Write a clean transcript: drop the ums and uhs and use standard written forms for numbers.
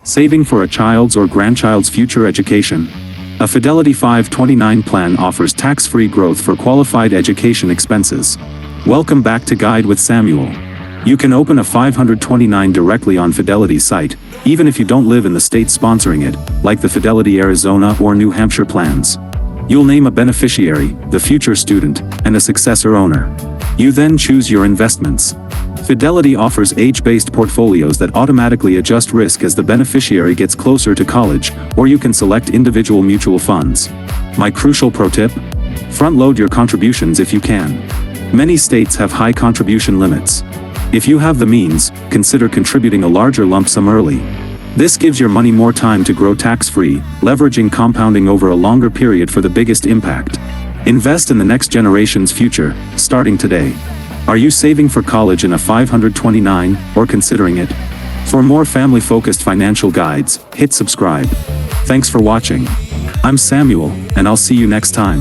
Saving for a child's or grandchild's future education. A Fidelity 529 plan offers tax-free growth for qualified education expenses. Welcome back to Guide with Samuel. You can open a 529 directly on Fidelity's site, even if you don't live in the state sponsoring it, like the Fidelity Arizona or New Hampshire plans. You'll name a beneficiary, the future student, and a successor owner. You then choose your investments. Fidelity offers age-based portfolios that automatically adjust risk as the beneficiary gets closer to college, or you can select individual mutual funds. My crucial pro tip? Front-load your contributions if you can. Many states have high contribution limits. If you have the means, consider contributing a larger lump sum early. This gives your money more time to grow tax-free, leveraging compounding over a longer period for the biggest impact. Invest in the next generation's future, starting today. Are you saving for college in a 529, or considering it? For more family-focused financial guides, hit subscribe. Thanks for watching. I'm Samuel, and I'll see you next time.